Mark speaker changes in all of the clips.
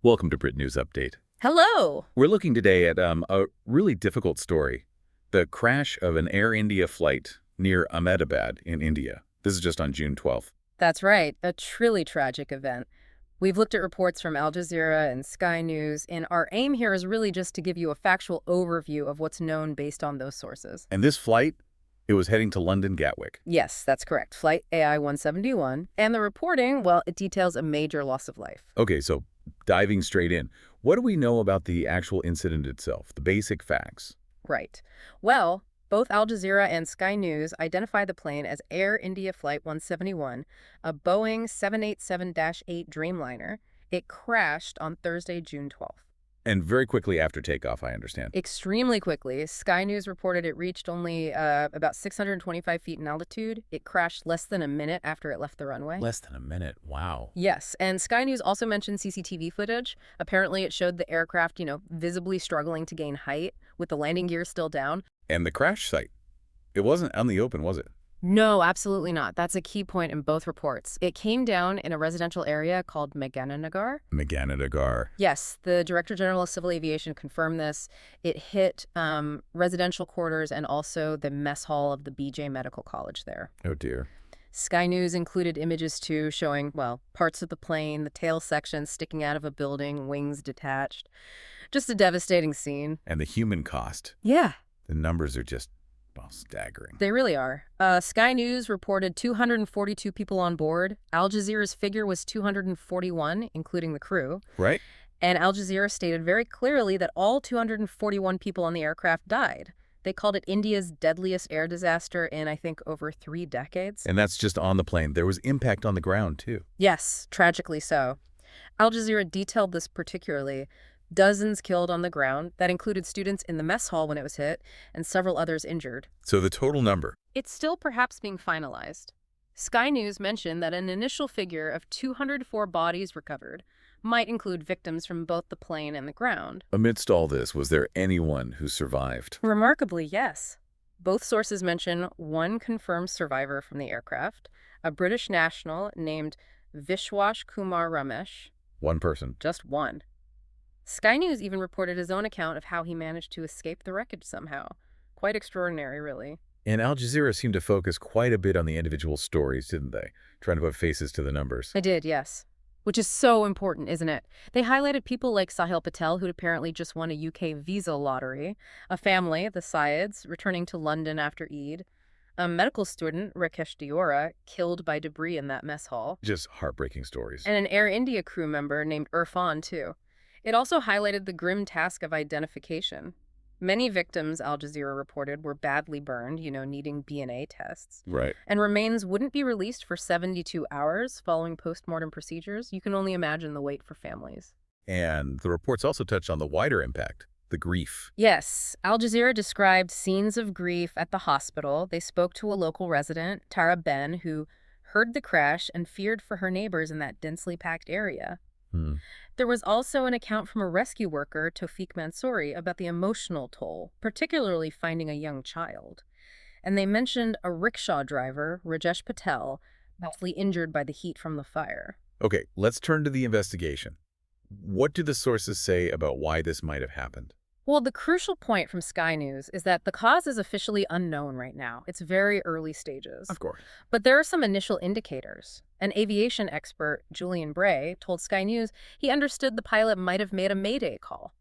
Speaker 1: Welcome to BritNews Update.
Speaker 2: Hello!
Speaker 1: We're looking today at a really difficult story, the crash of an Air India flight near Ahmedabad in India. This is just on June 12th.
Speaker 2: That's right, a truly tragic event. We've looked at reports from Al Jazeera and Sky News, and our aim here is really just to give you a factual overview of what's known based on those sources.
Speaker 1: And this flight, it was heading to London Gatwick.
Speaker 2: Yes, that's correct. Flight AI 171. And the reporting, well, it details a major loss of life.
Speaker 1: Okay, so diving straight in, what do we know about the actual incident itself, the basic facts?
Speaker 2: Right. Well, both Al Jazeera and Sky News identify the plane as Air India Flight 171, a Boeing 787-8 Dreamliner. It crashed on Thursday, June 12th.
Speaker 1: And very quickly after takeoff, I understand.
Speaker 2: Extremely quickly, Sky News reported it reached only about 625 feet in altitude. It crashed less than a minute after it left the runway.
Speaker 1: Less than a minute, wow.
Speaker 2: Yes, and Sky News also mentioned CCTV footage. Apparently, it showed the aircraft, visibly struggling to gain height with the landing gear still down.
Speaker 1: And the crash site, it wasn't on the open, was it?
Speaker 2: No, absolutely not. That's a key point in both reports. It came down in a residential area called Meghananagar.
Speaker 1: Meghananagar.
Speaker 2: Yes, the Director General of Civil Aviation confirmed this. It hit residential quarters and also the mess hall of the BJ Medical College there.
Speaker 1: Oh, dear.
Speaker 2: Sky News included images, too, showing, well, parts of the plane, the tail section sticking out of a building, wings detached. Just a devastating scene.
Speaker 1: And the human cost.
Speaker 2: Yeah.
Speaker 1: The numbers are just, well, staggering.
Speaker 2: They really are. Sky News reported 242 people on board. Al Jazeera's figure was 241, including the crew.
Speaker 1: Right.
Speaker 2: And Al Jazeera stated very clearly that all 241 people on the aircraft died. They called it India's deadliest air disaster in, I think, over 3 decades.
Speaker 1: And that's just on the plane. There was impact on the ground, too.
Speaker 2: Yes, tragically so. Al Jazeera detailed this particularly. Dozens killed on the ground. That included students in the mess hall when it was hit, and several others injured.
Speaker 1: So the total number?
Speaker 2: It's still perhaps being finalized. Sky News mentioned that an initial figure of 204 bodies recovered might include victims from both the plane and the ground.
Speaker 1: Amidst all this, was there anyone who survived?
Speaker 2: Remarkably, yes. Both sources mention one confirmed survivor from the aircraft, a British national named Vishwash Kumar Ramesh.
Speaker 1: One person.
Speaker 2: Just one. Sky News even reported his own account of how he managed to escape the wreckage somehow. Quite extraordinary, really.
Speaker 1: And Al Jazeera seemed to focus quite a bit on the individual stories, didn't they? Trying to put faces to the numbers.
Speaker 2: I did, yes. Which is so important, isn't it? They highlighted people like Sahil Patel, who'd apparently just won a UK visa lottery, a family, the Syeds, returning to London after Eid, a medical student, Rakesh Diora, killed by debris in that mess hall,
Speaker 1: Just heartbreaking stories.
Speaker 2: and an Air India crew member named Irfan, too. It also highlighted the grim task of identification. Many victims, Al Jazeera reported, were badly burned, needing DNA tests.
Speaker 1: Right.
Speaker 2: And remains wouldn't be released for 72 hours following postmortem procedures. You can only imagine the wait for families.
Speaker 1: And the reports also touched on the wider impact, the grief.
Speaker 2: Yes, Al Jazeera described scenes of grief at the hospital. They spoke to a local resident, Tara Ben, who heard the crash and feared for her neighbors in that densely packed area. There was also an account from a rescue worker, Tawfiq Mansouri, about the emotional toll, particularly finding a young child. And they mentioned a rickshaw driver, Rajesh Patel, badly injured by the heat from the fire.
Speaker 1: Okay, let's turn to the investigation. What do the sources say about why this might have happened?
Speaker 2: Well, the crucial point from Sky News is that the cause is officially unknown right now. It's very early stages.
Speaker 1: Of course.
Speaker 2: But there are some initial indicators. An aviation expert, Julian Bray, told Sky News he understood the pilot might have made a mayday call,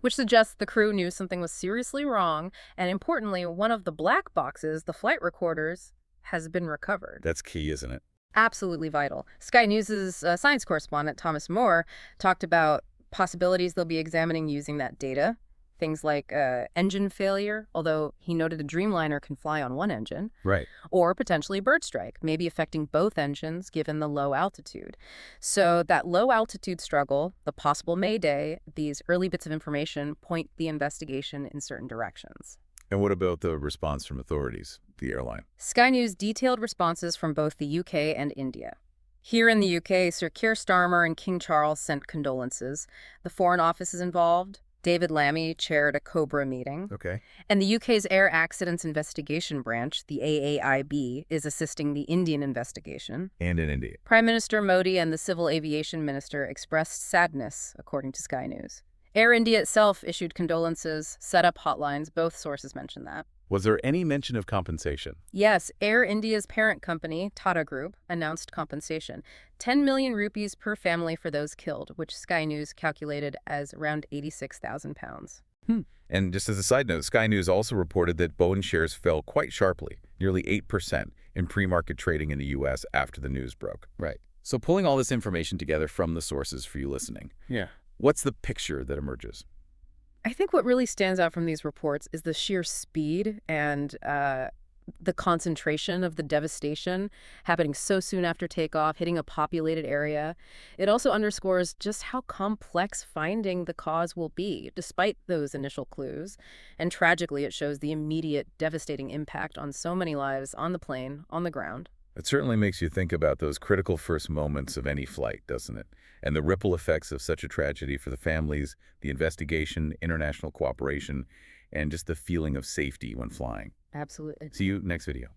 Speaker 2: which suggests the crew knew something was seriously wrong, and importantly, one of the black boxes, the flight recorders, has been recovered.
Speaker 1: That's key, isn't it?
Speaker 2: Absolutely vital. Sky News' science correspondent, Thomas Moore, talked about possibilities they'll be examining using that data. Things like engine failure, although he noted a Dreamliner can fly on one engine.
Speaker 1: Right.
Speaker 2: Or potentially bird strike, maybe affecting both engines given the low altitude. So that low altitude struggle, the possible mayday, these early bits of information point the investigation in certain directions.
Speaker 1: And what about the response from authorities, the airline?
Speaker 2: Sky News detailed responses from both the UK and India. Here in the UK, Sir Keir Starmer and King Charles sent condolences. The Foreign Office is involved. David Lammy chaired a COBRA meeting.
Speaker 1: Okay.
Speaker 2: And the UK's Air Accidents Investigation Branch, the AAIB, is assisting the Indian investigation.
Speaker 1: And in India.
Speaker 2: Prime Minister Modi and the Civil Aviation Minister expressed sadness, according to Sky News. Air India itself issued condolences, set up hotlines. Both sources mentioned that.
Speaker 1: Was there any mention of compensation?
Speaker 2: Yes, Air India's parent company, Tata Group, announced compensation. 10 million rupees per family for those killed, which Sky News calculated as around £86,000.
Speaker 1: And just as a side note, Sky News also reported that Boeing shares fell quite sharply, nearly 8% in pre-market trading in the U.S. after the news broke. Right. So pulling all this information together from the sources for you listening, what's the picture that emerges?
Speaker 2: I think what really stands out from these reports is the sheer speed and the concentration of the devastation happening so soon after takeoff, hitting a populated area. It also underscores just how complex finding the cause will be, despite those initial clues. And tragically, it shows the immediate, devastating impact on so many lives on the plane, on the ground.
Speaker 1: It certainly makes you think about those critical first moments of any flight, doesn't it? And the ripple effects of such a tragedy for the families, the investigation, international cooperation, and just the feeling of safety when flying.
Speaker 2: Absolutely.
Speaker 1: See you next video.